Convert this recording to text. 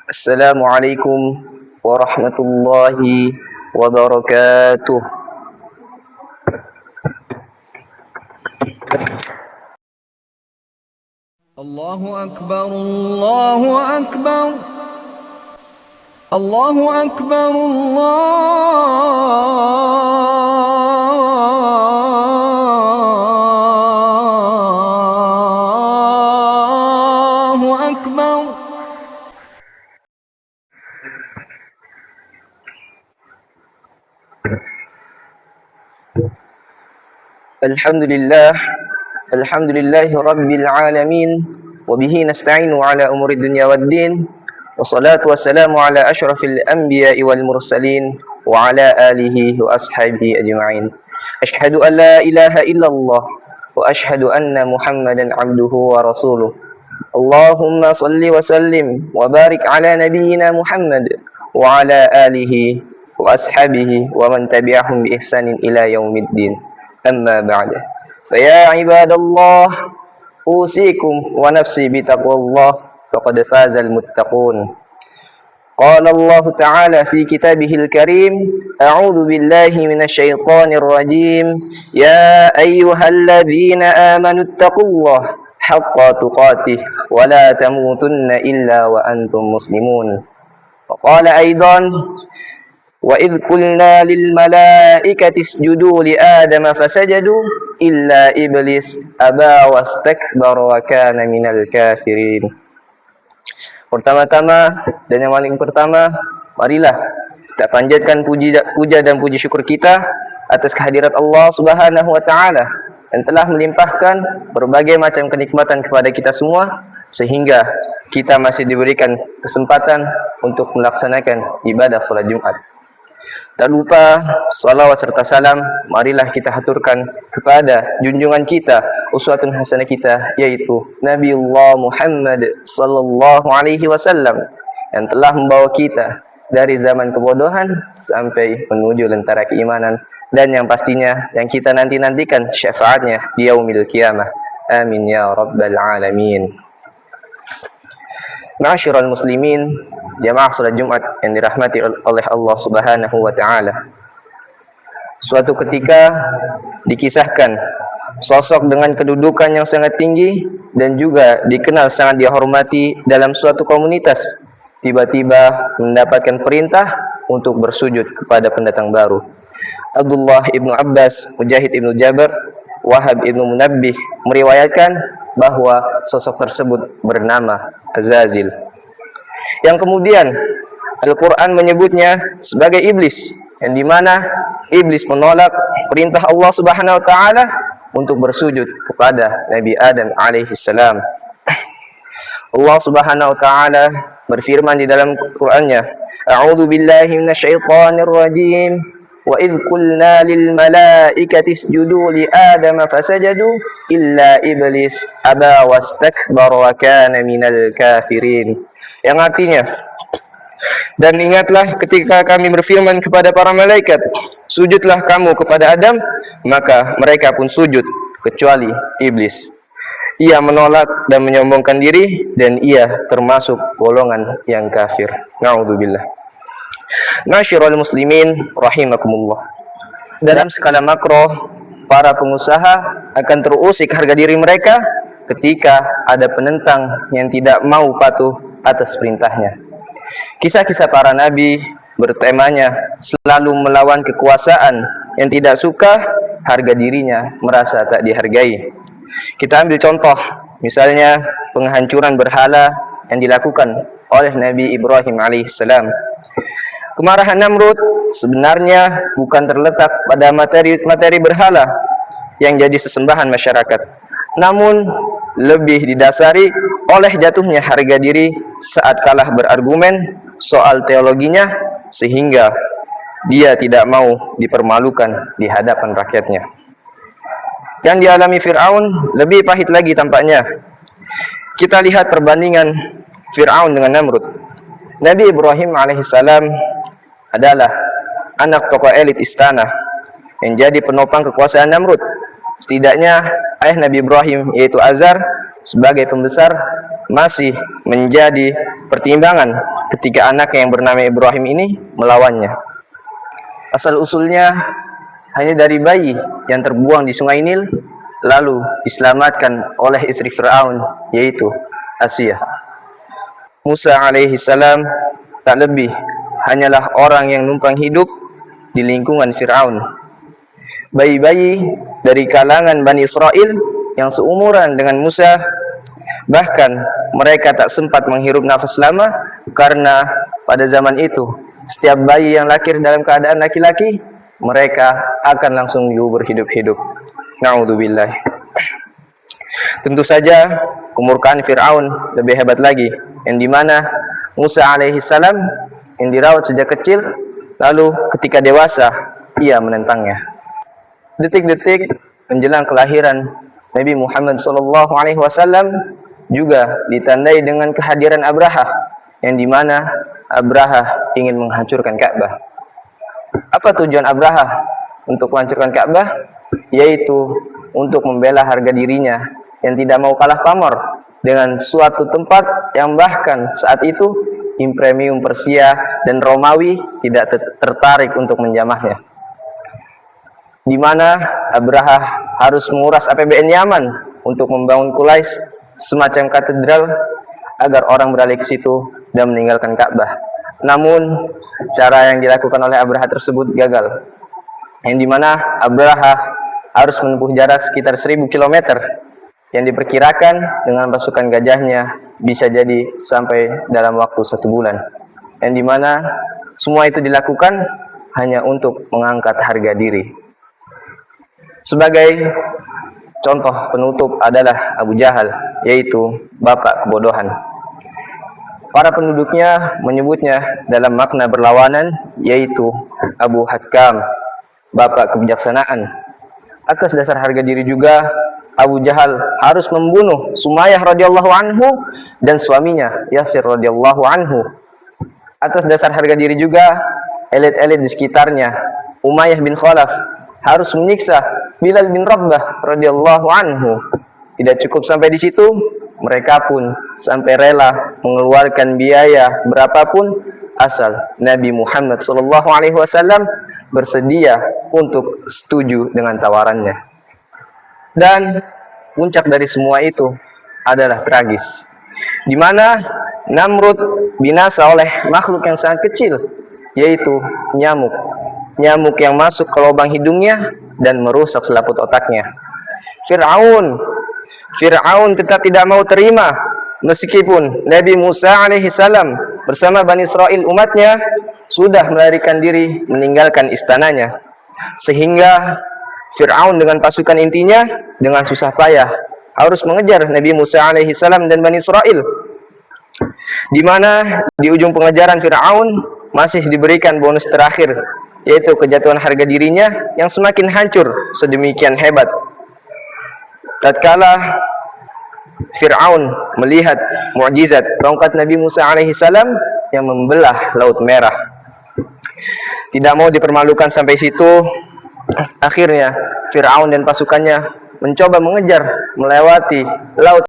Assalamualaikum warahmatullahi wabarakatuh. Allahu Akbar, Allahu Akbar, Allahu Akbar, Allahu Akbar. Alhamdulillah, alhamdulillahi rabbil alamin, wa bihi nasta'inu ala umuri dunya waddin, wassalatu wassalamu ala ashrafil anbiya'i wal mursalin, wa ala alihi wa ashabihi ajma'in. Ashhadu an la ilaha illallah, wa ashhadu anna Muhammadan abduhu wa rasuluh. Allahumma salli wa sallim wa barik ala nabiyyina Muhammad wa ala alihi wa ashabihi wa man tabi'ahum bi ihsanin ila yaumiddin. Amma ba'da. Faya ibadallah, usikum wa nafsi bitaqwallah faqad fazal muttaqun. Qala Allah Ta'ala fi kitabihil karim, a'udzu billahi minasyaitonir rajim, ya ayyuhalladzina amanu taqullaha haqqa tuqatih wa la tamutunna illa wa antum muslimun. Wa qala aidan, wa idh qulna lil malaikati isjudu li adama fasajadu illa iblis aba wastakbara wa kana minal kafirin. Pertama-tama dan yang paling pertama, marilah kita panjatkan puja dan puji syukur kita atas kehadirat Allah Subhanahu wa taala yang telah melimpahkan berbagai macam kenikmatan kepada kita semua sehingga kita masih diberikan kesempatan untuk melaksanakan ibadah salat Jumat. Tak lupa salawat serta salam marilah kita haturkan kepada junjungan kita, uswatun hasanah kita, yaitu Nabiullah Muhammad sallallahu alaihi wasallam yang telah membawa kita dari zaman kebodohan sampai menuju lentera keimanan dan yang pastinya yang kita nantikan syafaatnya di yaumil qiyamah. Amin ya rabbal alamin. Ma'asyiral muslimin, jamaah salat Jumat yang dirahmati oleh Allah Subhanahu wa taala. Suatu ketika dikisahkan sosok dengan kedudukan yang sangat tinggi dan juga dikenal sangat dihormati dalam suatu komunitas tiba-tiba mendapatkan perintah untuk bersujud kepada pendatang baru. Abdullah ibnu Abbas, Mujahid ibnu Jabir, Wahab ibnu Munabbih meriwayatkan bahwa sosok tersebut bernama Azazil, yang kemudian Al-Quran menyebutnya sebagai iblis, yang dimana iblis menolak perintah Allah Subhanahu wa taala untuk bersujud kepada Nabi Adam alaihi salam. Allah Subhanahu wa taala berfirman di dalam Qur'annya, a'udzu billahi minasyaitonir rajim, wa idh qulna lil malaikati isjudu li adama fasajadu illa iblis aba wastakbara wa kana minal kafirin. Yang artinya, dan ingatlah ketika kami berfirman kepada para malaikat, sujudlah kamu kepada Adam, maka mereka pun sujud kecuali iblis. Ia menolak dan menyombongkan diri dan ia termasuk golongan yang kafir. Na'udzubillah. Ma'asyiral muslimin rahimakumullah. Dalam skala makro, para pengusaha akan terusik harga diri mereka ketika ada penentang yang tidak mau patuh atas perintahnya. Kisah-kisah para nabi bertemanya selalu melawan kekuasaan yang tidak suka harga dirinya merasa tak dihargai. Kita ambil contoh, misalnya penghancuran berhala yang dilakukan oleh Nabi Ibrahim alaihissalam. Kemarahan Namrud sebenarnya bukan terletak pada materi berhala yang jadi sesembahan masyarakat, namun lebih didasari oleh jatuhnya harga diri saat kalah berargumen soal teologinya, sehingga dia tidak mau dipermalukan di hadapan rakyatnya. Yang dialami Fir'aun lebih pahit lagi tampaknya. Kita lihat perbandingan Fir'aun dengan Namrud. Nabi Ibrahim alaihissalam adalah anak tokoh elit istana yang jadi penopang kekuasaan Namrud. Setidaknya ayah Nabi Ibrahim, yaitu Azar, sebagai pembesar masih menjadi pertimbangan ketika anaknya yang bernama Ibrahim ini melawannya. Asal-usulnya hanya dari bayi yang terbuang di sungai Nil, lalu diselamatkan oleh istri Fir'aun, yaitu Asiyah. Musa alaihi salam tak lebih hanyalah orang yang numpang hidup di lingkungan Fir'aun. Bayi-bayi dari kalangan Bani Israel yang seumuran dengan Musa, bahkan mereka tak sempat menghirup nafas lama karena pada zaman itu setiap bayi yang lahir dalam keadaan laki-laki, mereka akan langsung dikubur hidup-hidup. Na'udzubillah. Tentu saja kemurkaan Fir'aun lebih hebat lagi, yang dimana Musa alaihi salam yang dirawat sejak kecil, lalu ketika dewasa ia menentangnya. Detik-detik menjelang kelahiran Nabi Muhammad SAW juga ditandai dengan kehadiran Abraha, yang dimana Abraha ingin menghancurkan Ka'bah. Apa tujuan Abraha untuk menghancurkan Ka'bah? Yaitu untuk membela harga dirinya yang tidak mau kalah pamor dengan suatu tempat yang bahkan saat itu Imperium Persia dan Romawi tidak tertarik untuk menjamahnya, di mana Abraha harus menguras APBN Yaman untuk membangun Qulais, semacam katedral agar orang beralih ke situ dan meninggalkan Ka'bah. Namun cara yang dilakukan oleh Abraha tersebut gagal, yang dimana Abraha harus menempuh jarak sekitar 1000 km yang diperkirakan dengan pasukan gajahnya bisa jadi sampai dalam waktu 1 bulan, yang dimana semua itu dilakukan hanya untuk mengangkat harga diri. Sebagai contoh penutup adalah Abu Jahal, yaitu bapak kebodohan. Para penduduknya menyebutnya dalam makna berlawanan, yaitu Abu Hakam, bapak kebijaksanaan. Atas dasar harga diri juga, Abu Jahal harus membunuh Sumayyah radhiyallahu anhu dan suaminya Yasir radhiyallahu anhu. Atas dasar harga diri juga, elit-elit di sekitarnya, Umayyah bin Khalaf, harus menyiksa Bilal bin Rabah radhiyallahu anhu. Tidak cukup sampai di situ, mereka pun sampai rela mengeluarkan biaya berapapun asal Nabi Muhammad SAW bersedia untuk setuju dengan tawarannya. Dan puncak dari semua itu adalah tragis, di mana Namrud binasa oleh makhluk yang sangat kecil, yaitu nyamuk. Nyamuk yang masuk ke lubang hidungnya dan merusak selaput otaknya. Fir'aun tetap tidak mau terima, meskipun Nabi Musa alaihissalam bersama Bani Israel umatnya sudah melarikan diri meninggalkan istananya, sehingga Fir'aun dengan pasukan intinya dengan susah payah harus mengejar Nabi Musa alaihissalam dan Bani Israel, di mana di ujung pengejaran Fir'aun masih diberikan bonus terakhir, yaitu kejatuhan harga dirinya yang semakin hancur sedemikian hebat. Tatkala Fir'aun melihat mukjizat tongkat Nabi Musa alaihissalam yang membelah Laut Merah, tidak mau dipermalukan sampai situ, akhirnya Fir'aun dan pasukannya mencoba mengejar melewati laut